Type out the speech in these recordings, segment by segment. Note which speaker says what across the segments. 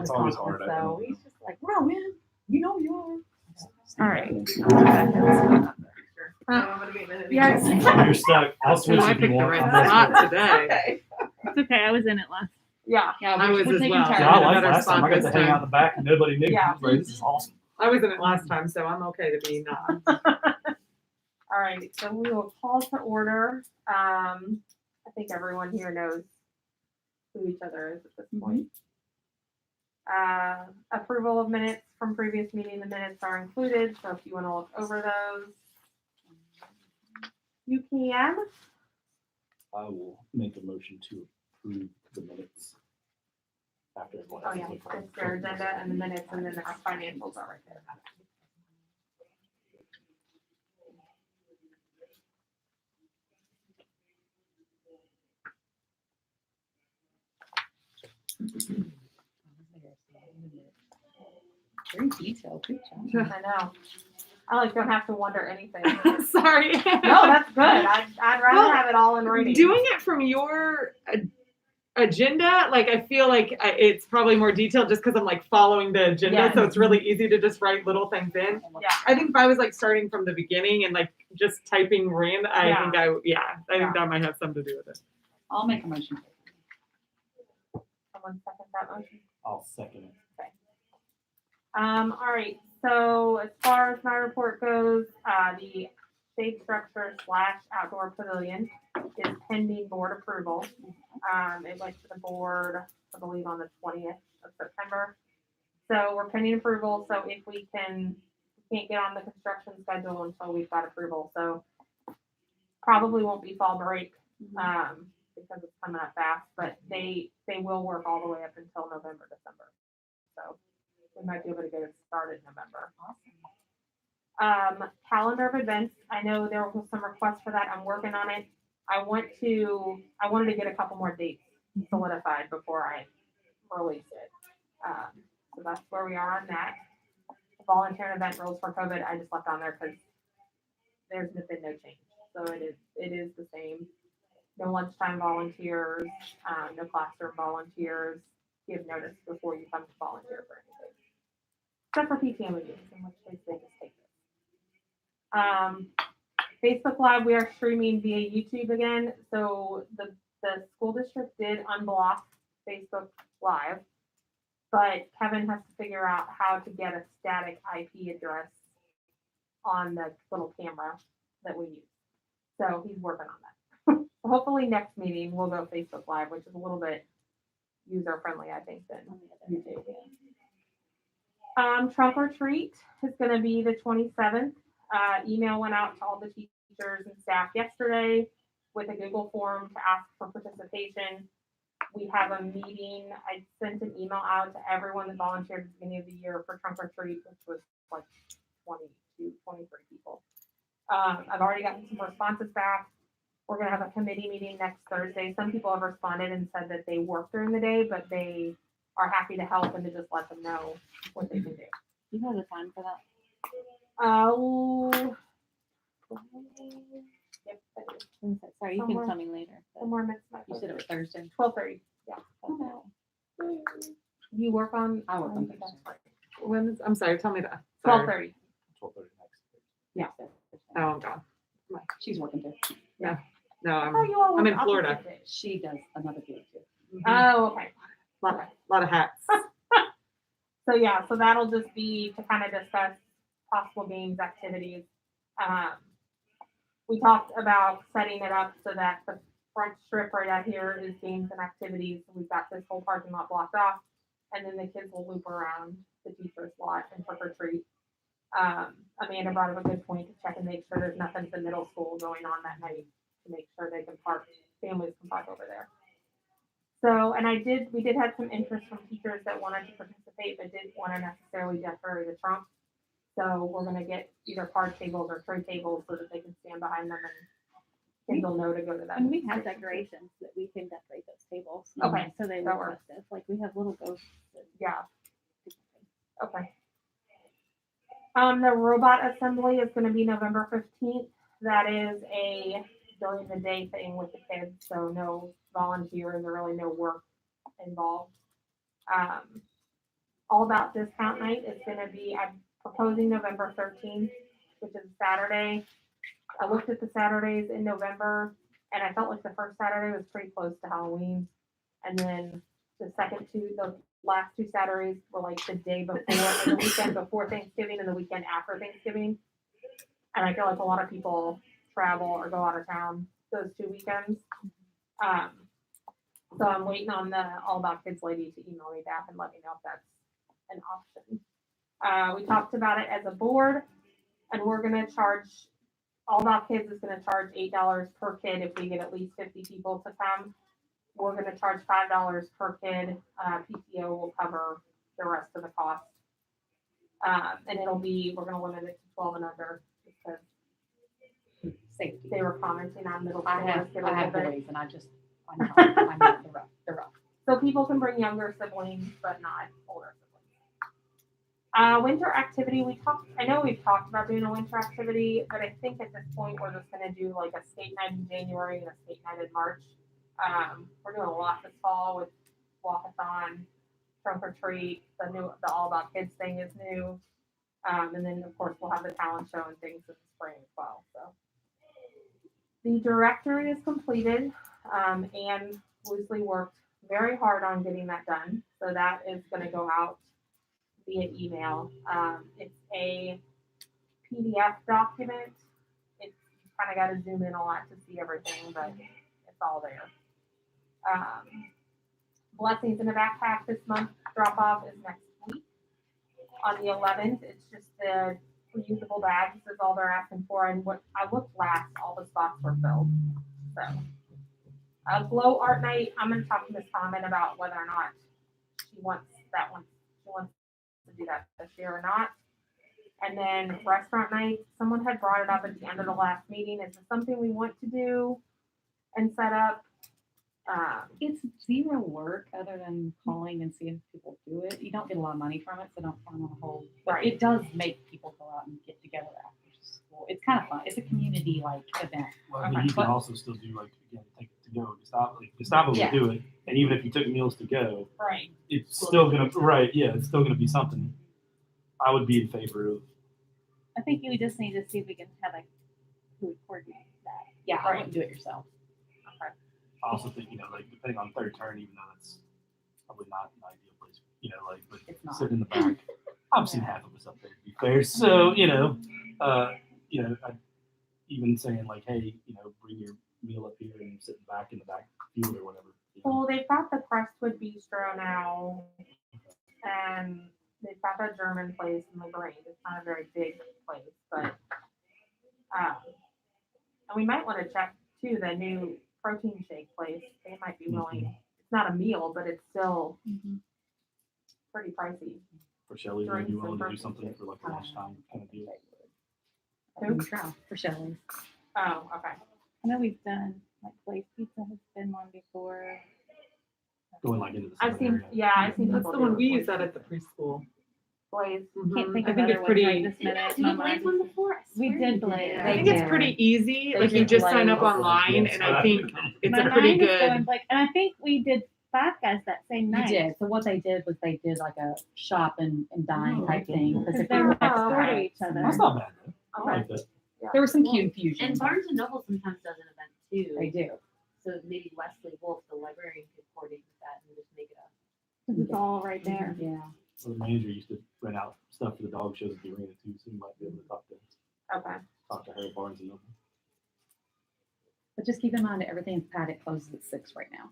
Speaker 1: It's
Speaker 2: the
Speaker 1: always
Speaker 2: conference,
Speaker 1: hard, I know.
Speaker 2: so he's just like, "Bro, man, you know you are."
Speaker 3: All right.
Speaker 4: Yes.
Speaker 1: You're stuck. I'll switch
Speaker 5: I
Speaker 1: if you
Speaker 5: picked the
Speaker 1: want.
Speaker 5: right
Speaker 1: I'm not
Speaker 5: spot
Speaker 1: stuck.
Speaker 5: today.
Speaker 2: Okay.
Speaker 3: It's okay. I was in it last.
Speaker 2: Yeah.
Speaker 5: I was as well.
Speaker 1: So
Speaker 5: I'm
Speaker 1: I
Speaker 5: in a
Speaker 1: like
Speaker 5: better
Speaker 1: last time.
Speaker 5: spot
Speaker 1: I got
Speaker 5: this
Speaker 1: to hang out in
Speaker 5: time.
Speaker 1: the back and nobody knew.
Speaker 2: Yeah.
Speaker 1: I was like, this is awesome.
Speaker 5: I was in it last time, so I'm okay to be not.
Speaker 2: All right, so we will call to order. I think everyone here knows who each other is at this point. Approval of minutes from previous meeting. The minutes are included, so if you want to look over those, you can.
Speaker 1: I will make a motion to approve the minutes. After everyone
Speaker 2: Oh
Speaker 1: else
Speaker 2: yeah,
Speaker 1: has looked.
Speaker 2: it's their agenda and the minutes, and then our financials are right there.
Speaker 4: Very detailed. Good job.
Speaker 2: I know. I like don't have to wonder anything.
Speaker 5: Sorry.
Speaker 2: No, that's good. I'd rather
Speaker 5: Well,
Speaker 2: have it all in writing.
Speaker 5: Doing it from your agenda, like I feel like it's probably more detailed just because I'm like following the agenda,
Speaker 2: Yes.
Speaker 5: so it's really easy to just write little things in.
Speaker 2: Yeah.
Speaker 5: I think if I was like starting from the beginning and like just typing random, I
Speaker 2: Yeah.
Speaker 5: think that might have something to do with it.
Speaker 4: I'll make a motion.
Speaker 2: Someone second that motion.
Speaker 1: I'll second it.
Speaker 2: All right, so as far as my report goes, the shade structure / outdoor pavilion is pending board approval. It went to the board, I believe, on the 20th of September. So we're pending approval, so if we can't get on the construction schedule until we've got approval, so probably won't be fall break, because it's coming up fast, but they will work all the way up until November, December. So we might be able to get it started in November. Calendar of events. I know there was some requests for that. I'm working on it. I wanted to get a couple more dates solidified before I release it. So that's where we are on that. The volunteer event rules for COVID, I just left on there because there's been no change. So it is the same. No lunchtime volunteers, no classroom volunteers. Give notice before you come to volunteer for anything. Except for PTO meetings, in which case they just take it. Facebook Live, we are streaming via YouTube again. So the school district did unblock Facebook Live, but Kevin has to figure out how to get a static IP address on the little camera that we use. So he's working on that. So hopefully next meeting we'll go Facebook Live, which is a little bit user friendly, I think, than YouTube. Trunk or treat is going to be the 27th. Email went out to all the teachers and staff yesterday with a Google form to ask for participation. We have a meeting. I sent an email out to everyone that volunteered at the beginning of the year for trunk or treat, which was like 22, 23 people. I've already gotten some responses back. We're going to have a committee meeting next Thursday. Some people have responded and said that they work during the day, but they are happy to help and to just let them know what they can do.
Speaker 3: You have the time for that?
Speaker 2: Oh, yep, that is.
Speaker 3: Sorry, you
Speaker 2: Somewhere.
Speaker 3: can tell me later. but
Speaker 2: Somewhere next month.
Speaker 4: You said it was Thursday.
Speaker 2: 12:30. Yeah. You work on.
Speaker 4: I work on Thursday.
Speaker 5: When? I'm sorry. Tell me that.
Speaker 2: 12:30.
Speaker 1: 12:30 next.
Speaker 4: Yeah.
Speaker 5: Oh, I'm gone.
Speaker 4: She's working too.
Speaker 5: No,
Speaker 2: Oh, you all
Speaker 5: I'm
Speaker 2: work
Speaker 5: in Florida.
Speaker 2: opposite days.
Speaker 4: She does another day too.
Speaker 2: Oh, okay.
Speaker 5: lot of hats.
Speaker 2: So yeah, so that'll just be to kind of discuss possible games, activities. We talked about setting it up so that the front strip right out here is games and activities. We've got this whole parking lot blocked off, and then the kids will loop around the teacher's lot and trick or treat. Amanda brought up a good point to check and make sure there's nothing at the middle school going on that night to make sure they can park, families can park over there. So, and we did have some interest from teachers that wanted to participate, but didn't want to necessarily decorate the trunk. So we're going to get either card tables or tray tables so that they can stand behind them and kids will know to go to that.
Speaker 3: And we have decorations that we can decorate those tables.
Speaker 2: Okay,
Speaker 3: So they
Speaker 2: that
Speaker 3: look
Speaker 2: works.
Speaker 3: festive. Like we have little ghosts.
Speaker 2: Yeah. Okay. The robot assembly is going to be November 15th. That is a during the day thing with the kids, so no volunteering, there really no work involved. All About Discount Night is gonna be, I'm proposing November 13th, which is Saturday. I looked at the Saturdays in November, and I felt like the first Saturday was pretty close to Halloween. And then the last two Saturdays were like the day before, and the weekend before Thanksgiving and the weekend after Thanksgiving. And I feel like a lot of people travel or go out of town those 2 weekends. So I'm waiting on the All About Kids lady to email me back and let me know if that's an option. We talked about it as a board, and we're gonna charge, All About Kids is gonna charge $8 per kid if we get at least 50 people to come. We're gonna charge $5 per kid. PTO will cover the rest of the cost. And we're gonna limit it to 12 and under because
Speaker 4: Safety.
Speaker 2: they were commenting on middle
Speaker 4: I
Speaker 2: schoolers
Speaker 4: have
Speaker 2: get a little bit.
Speaker 4: boys and I know they're rough.
Speaker 2: So people can bring younger siblings, but not older siblings. Winter activity, I know we've talked about doing a winter activity, but I think at this point, we're just gonna do like a skate night in January and a skate night in March. We're doing a lot this fall with walkathon, trunk or treat, the All About Kids thing is new. And then of course we'll have the talent show and things in the spring as well, so. The directory is completed, and Loosely worked very hard on getting that done. So that is gonna go out via email. It's a PDF document. It's kind of got to zoom in a lot to see everything, but it's all there. Blessings in a Backpack this month. Drop off is next week on the 11th. It's just the reusable bags is all they're asking for. And what I looked last, all the spots were filled. So, Glow Art Night. I'm going to talk to Miss Common about whether or not she wants that one. She wants to do that this year or not. And then restaurant night. Someone had brought it up at the end of the last meeting. Is this something we want to do and set up?
Speaker 4: It's zero work other than calling and seeing if people do it. You don't get a lot of money from it, so don't count on a whole. But
Speaker 2: Right.
Speaker 4: it does make people go out and get together after school. It's kind of fun. It's a community event.
Speaker 1: Well, I mean,
Speaker 2: Okay.
Speaker 1: you can also still do like, again, take it to go. Gustavo would
Speaker 4: Yeah.
Speaker 1: do it. And even if you took meals to go,
Speaker 2: Right.
Speaker 1: it's still gonna, right, yeah, it's still gonna be something. I would be in favor of.
Speaker 3: I think we just need to see if we can have who would coordinate that.
Speaker 4: Yeah, I
Speaker 2: Right.
Speaker 4: wouldn't do it yourself.
Speaker 1: I also think, like depending on third turn, even though that's probably not an ideal place, but
Speaker 4: It's not.
Speaker 1: sit in the back. I've seen half of us up there, to be fair. So, I'd even saying like, hey, bring your meal up here and sit back in the back field or whatever.
Speaker 2: Well, they've got the Crestwood Bistro now, and they've got that German place in LaGrange. It's not a very big place, but and we might want to check too the new protein shake place. They might be willing. It's not a meal, but it's still pretty pricey.
Speaker 1: For Shelley, would you
Speaker 2: Drinks
Speaker 1: willing to do
Speaker 2: and
Speaker 1: something for like a lunchtime kind of deal?
Speaker 2: Who?
Speaker 4: Try for Shelley's.
Speaker 2: Oh, okay.
Speaker 3: I know we've done, Blaze Pizza has been one before.
Speaker 1: Going like into the
Speaker 2: I've seen,
Speaker 1: area.
Speaker 2: yeah, I've seen
Speaker 5: That's
Speaker 2: people
Speaker 5: the
Speaker 2: do
Speaker 5: one
Speaker 2: it
Speaker 5: we
Speaker 2: with
Speaker 5: use that at the preschool.
Speaker 2: Blaze.
Speaker 3: Can't think
Speaker 5: I
Speaker 3: of
Speaker 5: think
Speaker 3: other
Speaker 5: it's
Speaker 3: ones
Speaker 5: pretty.
Speaker 3: right this minute. My mind-
Speaker 6: before?
Speaker 3: We did Blaze.
Speaker 5: I think it's pretty easy.
Speaker 4: They
Speaker 5: Like you
Speaker 4: did
Speaker 5: just sign up
Speaker 4: Blaze.
Speaker 5: online, and I think it's
Speaker 3: My
Speaker 5: a pretty
Speaker 3: mind is
Speaker 5: good.
Speaker 3: going blank, and I think we did Five Guys that same
Speaker 4: You
Speaker 3: night.
Speaker 4: did. So what they did was they did like a shop and dine
Speaker 1: Oh,
Speaker 4: type thing. Because
Speaker 3: Because
Speaker 4: if
Speaker 3: they
Speaker 4: they
Speaker 3: were
Speaker 4: were
Speaker 3: next door to
Speaker 2: okay.
Speaker 3: each other.
Speaker 1: That's not bad though. I
Speaker 2: Okay.
Speaker 1: like that.
Speaker 4: there was some
Speaker 6: Well,
Speaker 4: confusion.
Speaker 6: And Barnes and Noble sometimes does an event too.
Speaker 4: They do.
Speaker 6: So maybe Wesley Wolf, the librarian, could coordinate with that and just make it up.
Speaker 3: 'Cause it's all right there.
Speaker 4: Yeah.
Speaker 1: So the manager used to rent out stuff for the dog shows at the arena too, so you might be able to talk to her at Barnes and Noble.
Speaker 4: But just keep in mind that everything's padded closes at 6 right now.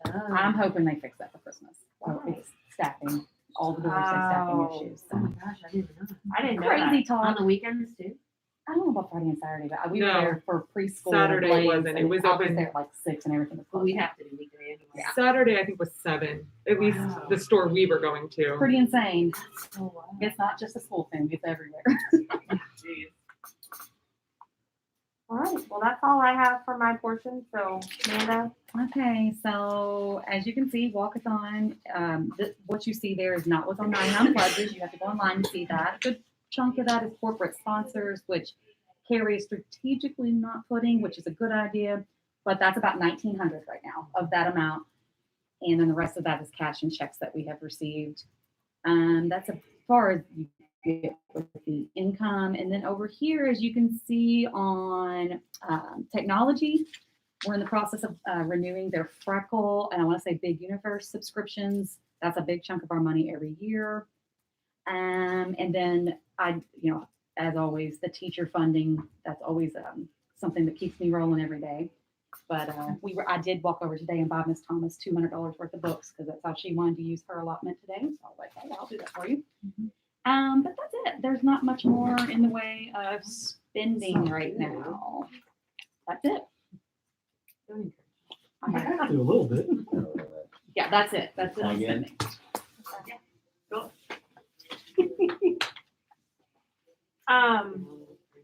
Speaker 6: Oh.
Speaker 4: I'm hoping they fix that for Christmas. So
Speaker 2: Why?
Speaker 4: it's staffing. All the doors say staffing
Speaker 2: Oh.
Speaker 4: issues.
Speaker 6: Oh my gosh, I didn't know that.
Speaker 2: I didn't know
Speaker 4: Crazy
Speaker 2: that.
Speaker 6: On
Speaker 4: talk.
Speaker 6: the weekends too?
Speaker 4: I don't know about Friday and Saturday, but we were
Speaker 5: No.
Speaker 4: there for preschool.
Speaker 5: Saturday
Speaker 4: Blaze,
Speaker 5: wasn't. It
Speaker 4: and
Speaker 5: was
Speaker 4: I
Speaker 5: open-
Speaker 4: there at like 6 and everything was
Speaker 6: But we
Speaker 4: closed.
Speaker 6: have to do weekday anyway.
Speaker 4: Yeah.
Speaker 5: Saturday, I think, was 7. At least
Speaker 6: Wow.
Speaker 5: the store we were going to.
Speaker 4: Pretty insane.
Speaker 6: Oh, wow.
Speaker 4: It's not just a school thing, it's everywhere.
Speaker 2: Jeez. All right, well, that's all I have for my portion, so Amanda,
Speaker 4: Okay, so as you can see, Walkathon, what you see there is not what's on 99 pledges. You have to go online to see that. A good chunk of that is corporate sponsors, which carry strategically not putting, which is a good idea, but that's about 1,900 right now of that amount. And then the rest of that is cash and checks that we have received. That's as far as you get with the income. And then over here, as you can see on technology, we're in the process of renewing their Freckle and I want to say Big Universe subscriptions. That's a big chunk of our money every year. And then as always, the teacher funding, that's always something that keeps me rolling every day. But I did walk over today and buy Miss Thomas $200 worth of books because that's how she wanted to use her allotment today. So I was like, hey, I'll do that for you. But that's it. There's not much more in the way of spending right now. That's it.
Speaker 1: I have to a little bit.
Speaker 4: Yeah, that's it. That's it. on
Speaker 7: Again.
Speaker 4: spending.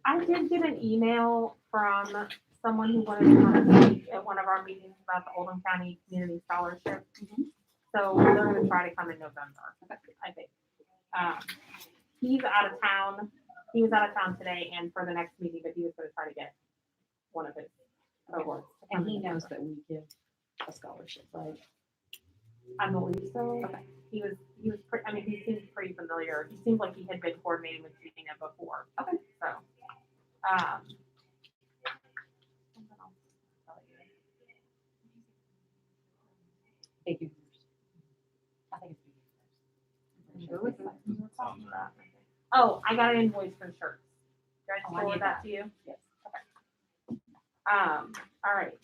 Speaker 2: I did get an email from someone who wanted to come and speak at one of our meetings about the Oldham County Community Scholarship. So they're gonna try to come in November, I think. He's out of town. He was out of town today and for the next meeting, but he was gonna try to get one of his cohorts. to come
Speaker 4: And he
Speaker 2: in
Speaker 4: knows
Speaker 2: November.
Speaker 4: that we give a scholarship, right?
Speaker 2: I believe so.
Speaker 4: Okay.
Speaker 2: He was, I mean, he seems pretty familiar. He seemed like he had been coordinating with Gina before.
Speaker 4: Okay.
Speaker 2: So, something else to tell you.
Speaker 4: Big Universe. I think it's Big
Speaker 2: Who was that? You were talking
Speaker 1: Sounds
Speaker 2: about? Oh, I got an invoice for shirts. Did I
Speaker 4: Oh, I
Speaker 2: forward
Speaker 4: need
Speaker 2: that
Speaker 4: that.
Speaker 2: to you?
Speaker 4: Yes.
Speaker 2: All right.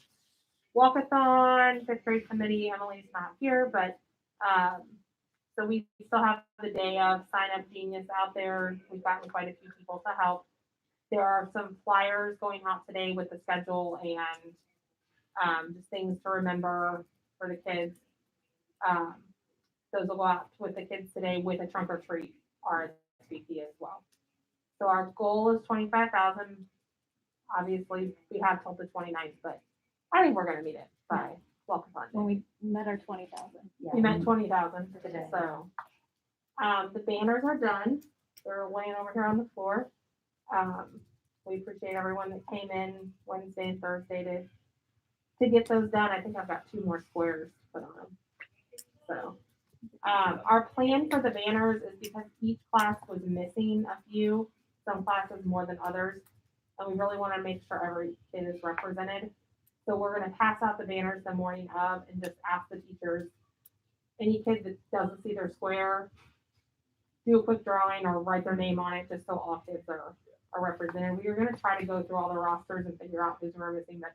Speaker 2: Walkathon, fifth grade committee, Emily's not here, but, so we still have the day of Sign Up Genius out there. We've gotten quite a few people to help. There are some flyers going out today with the schedule and, just things to remember for the kids. Those will go out with the kids today with a trunk or treat RSVP as well. So our goal is 25,000. Obviously, we have till the 29th, but I think we're gonna meet it by Walkathon.
Speaker 3: When we met our 20,000.
Speaker 4: Yeah.
Speaker 2: We meant 20,000
Speaker 4: Today.
Speaker 2: so. The banners are done. They're laying over here on the floor. We appreciate everyone that came in Wednesday and Thursday to get those done. I think I've got 2 more squares put on them. So, our plan for the banners is because each class was missing a few, some classes more than others. And we really want to make sure every kid is represented. So we're gonna pass out the banners the morning of and just ask the teachers, any kid that doesn't see their square, do a quick drawing or write their name on it, just so all kids are represented. We were gonna try to go through all the rosters and figure out who's missing, but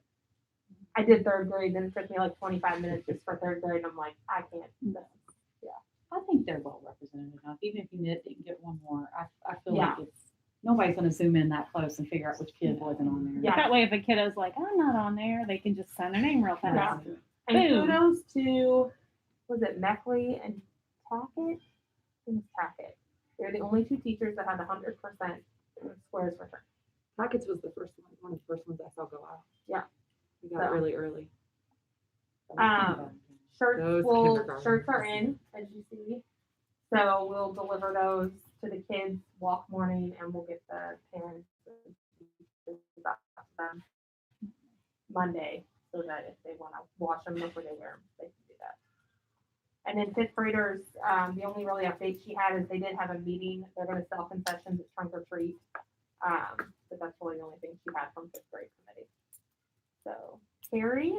Speaker 2: I did third grade, then it took me like 25 minutes just for third grade, and I'm like, I can't.
Speaker 4: I think they're well represented enough. Even if you didn't get one more, I feel
Speaker 2: Yeah.
Speaker 4: like nobody's going to zoom in that close and figure out which kid wasn't on there.
Speaker 2: Yeah.
Speaker 3: That way, if a kiddo's like, I'm not on there, they can just sign their name real fast.
Speaker 2: And
Speaker 3: Boom.
Speaker 2: kudos to, was it Meckley and Tackett? It was Tackett. They're the only 2 teachers that had 100% squares returned.
Speaker 5: Pockets was the first one of the first ones I saw go out.
Speaker 2: Yeah.
Speaker 5: We got it
Speaker 2: So.
Speaker 5: really early.
Speaker 2: Shirts
Speaker 5: Those
Speaker 2: shirts are in, as you see. So we'll deliver those to the kids walk morning and we'll get the parents and teachers back to them Monday so that if they want to wash them before they wear them, they can do that. And then 5th graders, the only really update she had is they did have a meeting. They're going to sell concessions at trunk or treat. But that's really the only thing she had from 5th grade committee. So, Carrie?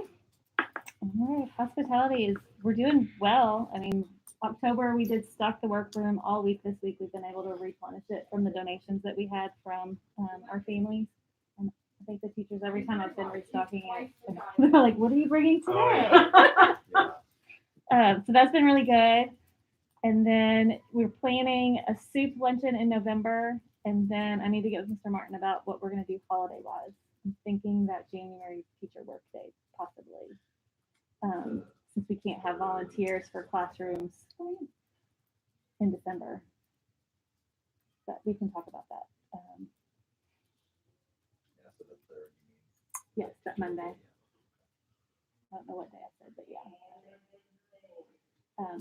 Speaker 3: All right, hospitality is, we're doing well. I mean, October, we did stock the workroom all week this week. We've been able to replenish it from the donations that we had from our families. And I think the teachers, every time I've been restocking it, they're like, what are you bringing today? So that's been really good. And then we're planning a soup luncheon in November. And then I need to get with Mr. Martin about what we're going to do holiday wise. I'm thinking that January teacher work day, possibly. Since we can't have volunteers for classrooms in December. But we can talk about that. Yes, that Monday. I don't know what day I said, but yeah.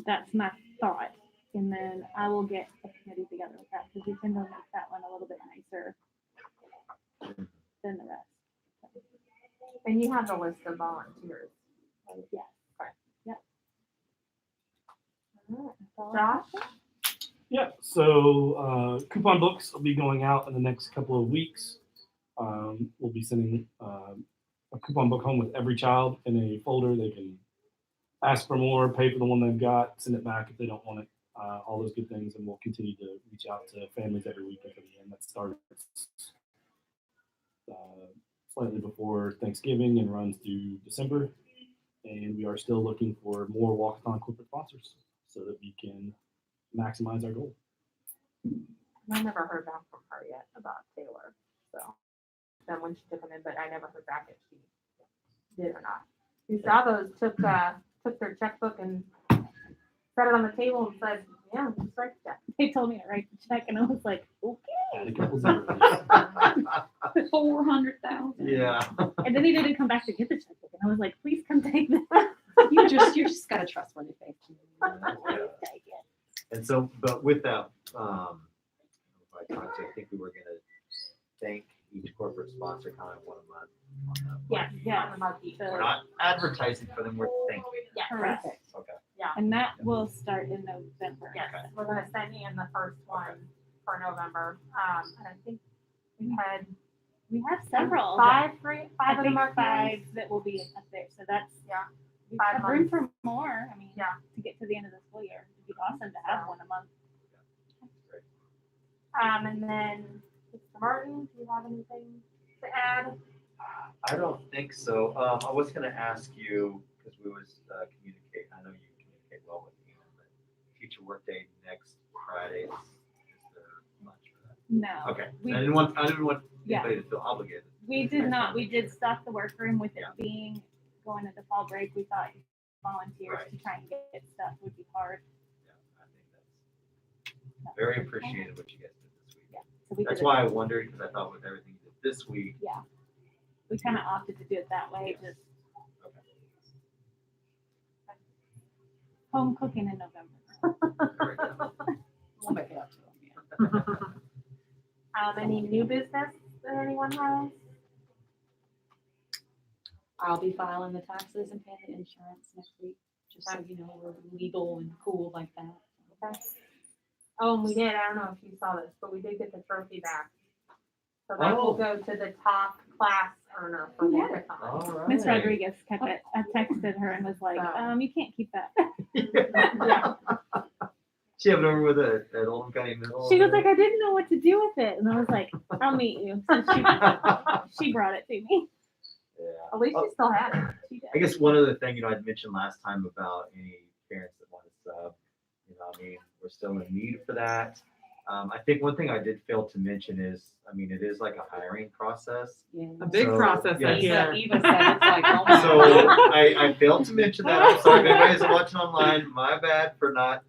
Speaker 3: That's my thought. And then I will get a committee together with that because we can make that one a little bit nicer than the rest.
Speaker 2: And you have the list of volunteers.
Speaker 3: Yeah.
Speaker 2: Okay.
Speaker 3: Yep.
Speaker 2: All right. Josh?
Speaker 1: Yeah, so coupon books will be going out in the next couple of weeks. We'll be sending a coupon book home with every child in a folder. They can ask for more, pay for the one they've got, send it back if they don't want it, all those good things. And we'll continue to reach out to families every week until the end. That starts slightly before Thanksgiving and runs through December. And we are still looking for more walkathon corporate sponsors so that we can maximize our goal.
Speaker 2: I never heard back from her yet about Taylor, so. Then when she took them in, but I never heard back if she did or not. Gustavos took their checkbook and set it on the table and said, yeah, just write the check.
Speaker 3: They told me to write the check, and I was like, okay.
Speaker 1: Add a couple zeros.
Speaker 4: 400,000.
Speaker 7: Yeah.
Speaker 3: And then he didn't come back to get the checkbook, and I was like, please come take this.
Speaker 4: You just got a trustworthy face.
Speaker 7: Yeah.
Speaker 3: Take it.
Speaker 7: And so, but with that, I think we were gonna thank each corporate sponsor kind of one a month. On that
Speaker 2: Yes,
Speaker 7: one.
Speaker 2: yeah, about the.
Speaker 7: We're not advertising for them, we're thanking.
Speaker 2: Yeah,
Speaker 3: Correct.
Speaker 7: Okay.
Speaker 3: And that will start in November.
Speaker 2: Yes, we're gonna send in the first one for November. And I think we had
Speaker 3: We have several.
Speaker 2: five
Speaker 3: I
Speaker 2: of them
Speaker 3: think
Speaker 2: are
Speaker 3: five that will be up there, so that's,
Speaker 2: Yeah.
Speaker 3: we
Speaker 2: 5
Speaker 3: have room
Speaker 2: months.
Speaker 3: for more, I mean,
Speaker 2: Yeah.
Speaker 3: to get to the end of the school year. It'd be awesome to have one a month.
Speaker 2: And then, Mr. Martin, do you have anything to add?
Speaker 7: I don't think so. I was gonna ask you, because we was communicate, I know you communicate well with me, but future workday next Friday is there lunch for that?
Speaker 3: No.
Speaker 7: Okay,
Speaker 3: We-
Speaker 7: I didn't want
Speaker 3: Yeah.
Speaker 7: anybody to feel obligated.
Speaker 3: We did not, we did stock the workroom with it
Speaker 7: Yeah.
Speaker 3: being, going into fall break, we thought volunteers
Speaker 7: Right.
Speaker 3: to try and get stuff would be hard.
Speaker 7: Yeah, I think that's very appreciated what you guys did this week.
Speaker 3: Yeah. So we
Speaker 7: That's
Speaker 3: did it.
Speaker 7: why I wondered, because I thought with everything you did this week.
Speaker 3: Yeah. We kind of opted to do it that way, just
Speaker 7: Okay.
Speaker 3: home cooking in November.
Speaker 7: Very good.
Speaker 4: We'll make it up to them.
Speaker 2: Any new business that anyone has?
Speaker 4: I'll be filing the taxes and paying the insurance next week, just so you know, we're legal and cool like that.
Speaker 2: Okay. Oh, and we did, I don't know if you saw this, but we did get the trophy back. So that will
Speaker 7: Oh.
Speaker 2: go to the top class earner for
Speaker 3: Yeah.
Speaker 2: Walkathon.
Speaker 7: All right.
Speaker 3: Miss Rodriguez kept it. I texted her and was like,
Speaker 2: Oh.
Speaker 3: you can't keep that.
Speaker 2: Yeah.
Speaker 7: She have it over with it at Oldham County Middle.
Speaker 3: She was like, I didn't know what to do with it. And I was like, I'll meet you. So she brought it to me.
Speaker 7: Yeah.
Speaker 2: At least you still have it.
Speaker 3: She did.
Speaker 7: I guess one other thing, I'd mentioned last time about any parents that want to sub, I mean, we're still in need for that. I think one thing I did fail to mention is, it is like a hiring process.
Speaker 4: Yeah.
Speaker 5: A big
Speaker 7: So,
Speaker 5: process, I
Speaker 7: yes.
Speaker 5: hear.
Speaker 4: Eva said it's like, oh my
Speaker 7: So
Speaker 4: God.
Speaker 7: I failed to mention that. I'm sorry, if anybody's watching online, my bad for not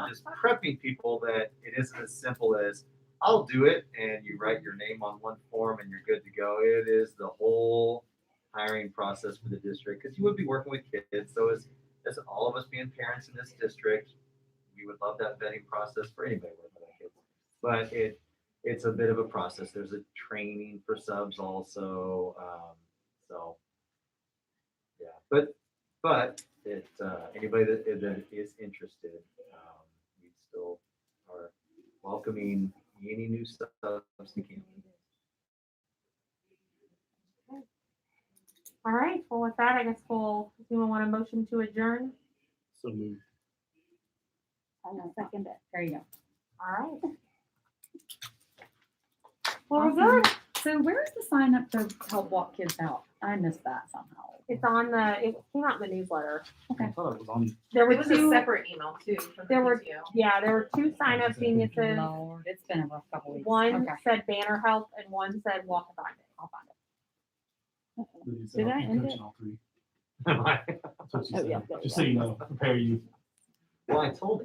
Speaker 7: just prepping people that it isn't as simple as I'll do it and you write your name on one form and you're good to go. It is the whole hiring process for the district, because you would be working with kids. So as all of us being parents in this district, we would love that vetting process for anybody working with kids. But it's a bit of a process. There's a training for subs also. So yeah, but it anybody that is interested, we still are welcoming any new subs to Camden.
Speaker 2: All right, well, with that, I guess if anyone want a motion to adjourn?
Speaker 1: So moved.
Speaker 3: I'll second it.
Speaker 4: There you go.
Speaker 2: All right. Well, we're
Speaker 4: Awesome.
Speaker 2: good.
Speaker 4: So where's the sign up to help walk kids out? I missed that somehow.
Speaker 2: It came out in the newsletter.
Speaker 1: I thought it was on.
Speaker 2: There were
Speaker 6: It was a
Speaker 2: two,
Speaker 6: separate email too from the
Speaker 2: There were-
Speaker 6: PTO.
Speaker 2: yeah, there were two sign-up geniuses.
Speaker 4: Lord, it's been a rough couple weeks.
Speaker 2: One
Speaker 4: Okay.
Speaker 2: said banner help and one said walkathon day. I'll find it.
Speaker 3: Did I end it?
Speaker 1: Coaching all three.
Speaker 7: Well,
Speaker 1: That's what she
Speaker 3: Oh, yeah,
Speaker 1: said.
Speaker 3: there you
Speaker 1: Just so you know, prepare you.
Speaker 7: I told